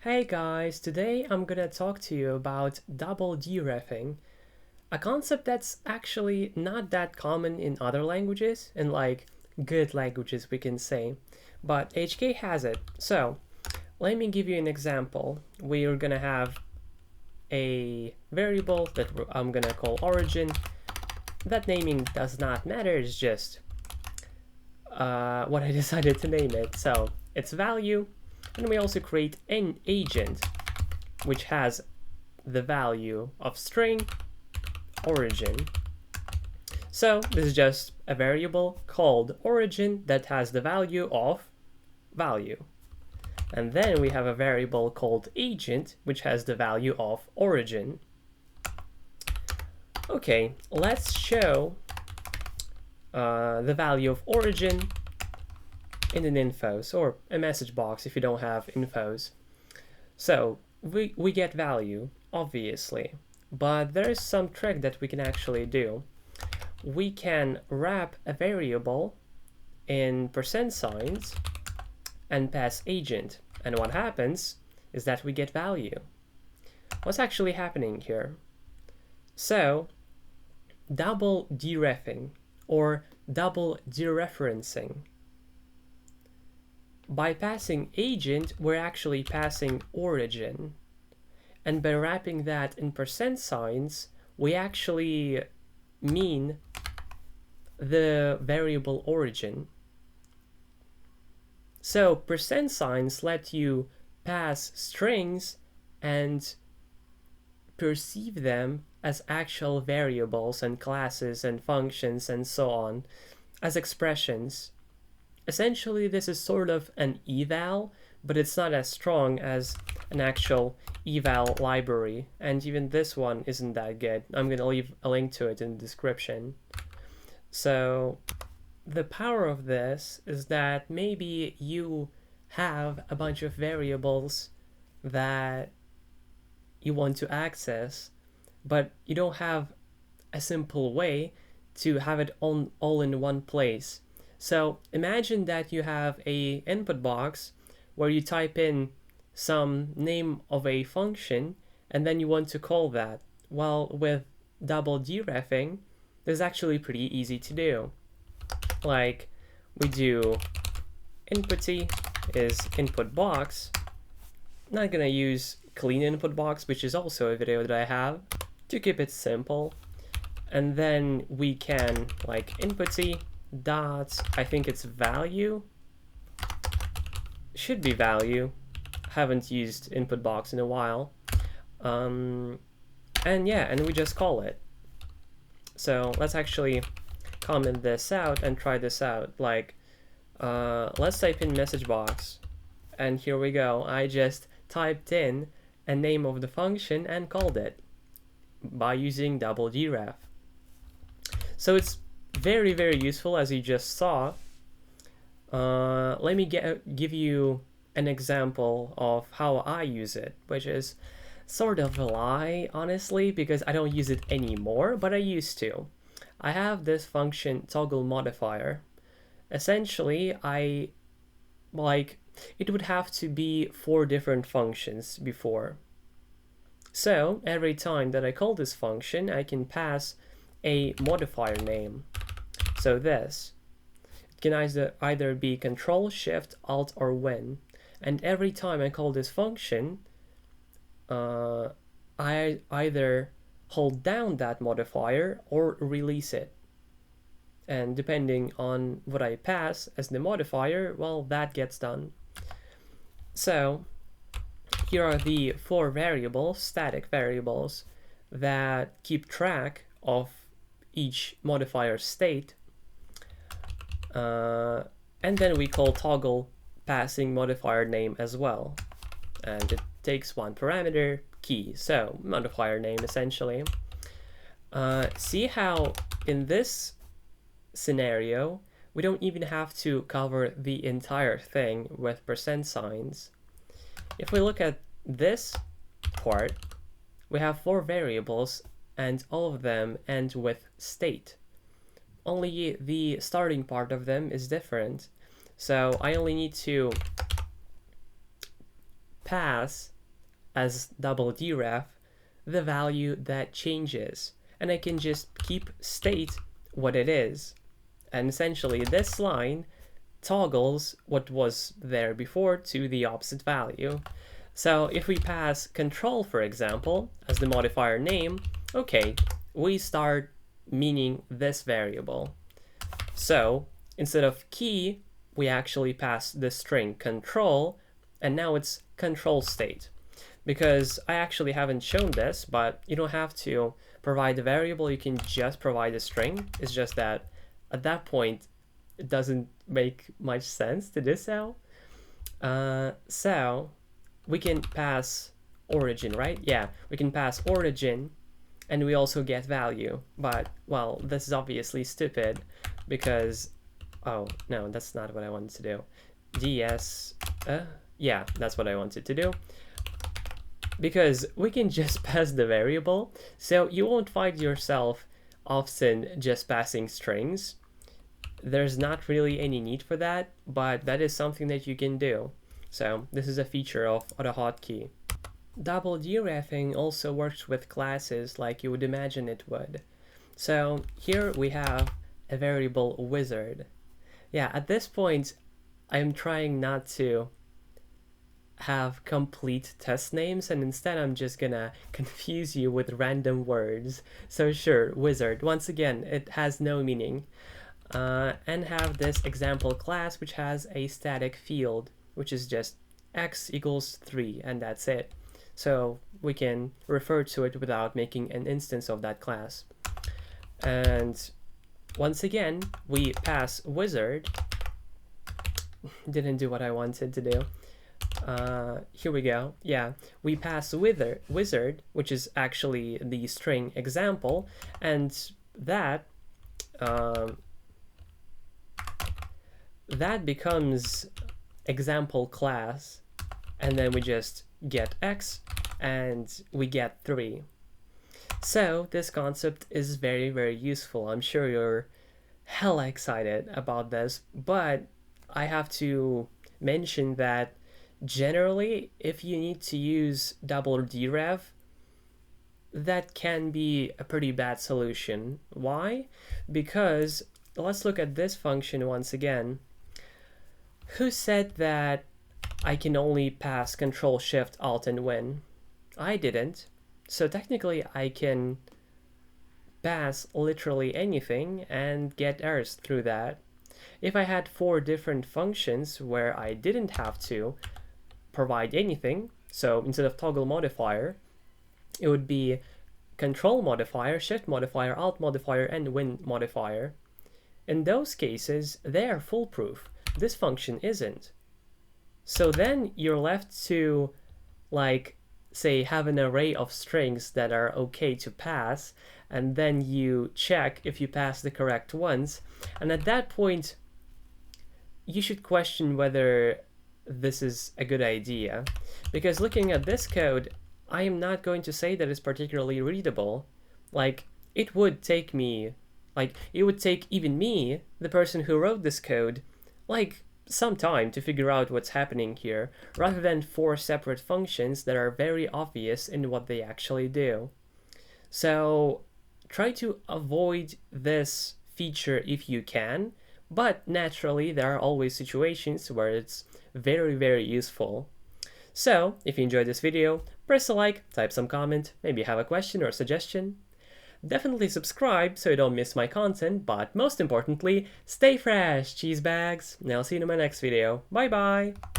Hey guys, today I'm gonna talk to you about double derefing, a concept that's actually not that common in other languages, in like good languages we can say, but HK has it. So let me give you an example. We're gonna have a variable that I'm gonna call origin. That naming does not matter, it's just what I decided to name it. So it's value, and we also create an agent which has the value of string origin. So this is just a variable called origin that has the value of value. And then we have a variable called agent which has the value of origin. Okay, let's show the value of origin in an infos or a message box if you don't have infos. So we get value, obviously, but there is some trick that we can actually do. We can wrap a variable in percent signs and pass agent, and what happens is that we get value. What's actually happening here? So double derefing or double dereferencing. By passing agent, we're actually passing origin. And by wrapping that in percent signs, we actually mean the variable origin. So percent signs let you pass strings and perceive them as actual variables and classes and functions and so on as expressions. Essentially, this is sort of an eval, but it's not as strong as an actual eval library, and even this one isn't that good. I'm going to leave a link to it in the description. So the power of this is that maybe you have a bunch of variables that you want to access, but you don't have a simple way to have it all in one place. So imagine that you have a input box where you type in some name of a function and then you want to call that. Well, with double derefing, this is actually pretty easy to do. Like we do inputty is input box. I'm not gonna use CleanInputBox, which is also a video that I have, to keep it simple. And then we can like inputty dot, I think it's value, should be value, haven't used InputBox in a while, and yeah, and we just call it. So let's actually comment this out and try this out. Like let's type in message box, and here we go. I just typed in a name of the function and called it by using double deref. So it's very, very useful, as you just saw. Let me give you an example of how I use it, which is sort of a lie, honestly, because I don't use it anymore, but I used to. I have this function toggle modifier. Essentially, it would have to be 4 different functions before. So every time that I call this function, I can pass a modifier name. So this, it can either be Control, Shift, Alt, or Win. And every time I call this function, I either hold down that modifier or release it. And depending on what I pass as the modifier, well, that gets done. So here are the 4 variables, static variables, that keep track of each modifier state. And then we call toggle passing modifier name as well. And it takes 1 parameter, key, so modifier name essentially. See how in this scenario, we don't even have to cover the entire thing with percent signs. If we look at this part, we have 4 variables and all of them end with state. Only the starting part of them is different. So I only need to pass as double deref the value that changes, and I can just keep state what it is. And essentially this line toggles what was there before to the opposite value. So if we pass control, for example, as the modifier name, okay, we start meaning this variable. So instead of key, we actually pass the string control, and now it's control state. Because I actually haven't shown this, but you don't have to provide a variable, you can just provide a string. It's just that at that point, it doesn't make much sense to do so. So we can pass origin, right? Yeah, we can pass origin, and we also get value. But, well, this is obviously stupid because, oh, no, that's not what I wanted to do. DS, yeah, that's what I wanted to do. Because we can just pass the variable, so you won't find yourself often just passing strings. There's not really any need for that, but that is something that you can do. So this is a feature of AutoHotkey. Double derefing also works with classes like you would imagine it would. So here we have a variable wizard. Yeah, at this point, I'm trying not to have complete test names, and instead I'm just gonna confuse you with random words. So sure, wizard, once again, it has no meaning. And have this example class which has a static field, which is just x equals 3, and that's it. So we can refer to it without making an instance of that class. And once again, we pass wizard. Didn't do what I wanted to do. Here we go. Yeah, we pass wizard, which is actually the string example, and that that becomes example class, and then we just get x and we get 3. So this concept is very, very useful. I'm sure you're hella excited about this, but I have to mention that generally, if you need to use double deref, that can be a pretty bad solution. Why? Because let's look at this function once again. Who said that I can only pass Control Shift Alt and Win? I didn't. So technically I can pass literally anything and get errors through that. If I had 4 different functions where I didn't have to provide anything, so instead of toggle modifier, it would be control modifier, shift modifier, alt modifier, and win modifier. In those cases, they are foolproof. This function isn't. So then you're left to, like, say, have an array of strings that are okay to pass, and then you check if you pass the correct ones, and at that point, you should question whether this is a good idea. Because looking at this code, I am not going to say that it's particularly readable. Like, it would take me, it would take even me, the person who wrote this code, like, some time to figure out what's happening here, rather than 4 separate functions that are very obvious in what they actually do. So try to avoid this feature if you can, but naturally there are always situations where it's very, very useful. So if you enjoyed this video, press a like, type some comment, maybe have a question or suggestion. Definitely subscribe so you don't miss my content, but most importantly, stay fresh, cheese bags, and I'll see you in my next video. Bye bye!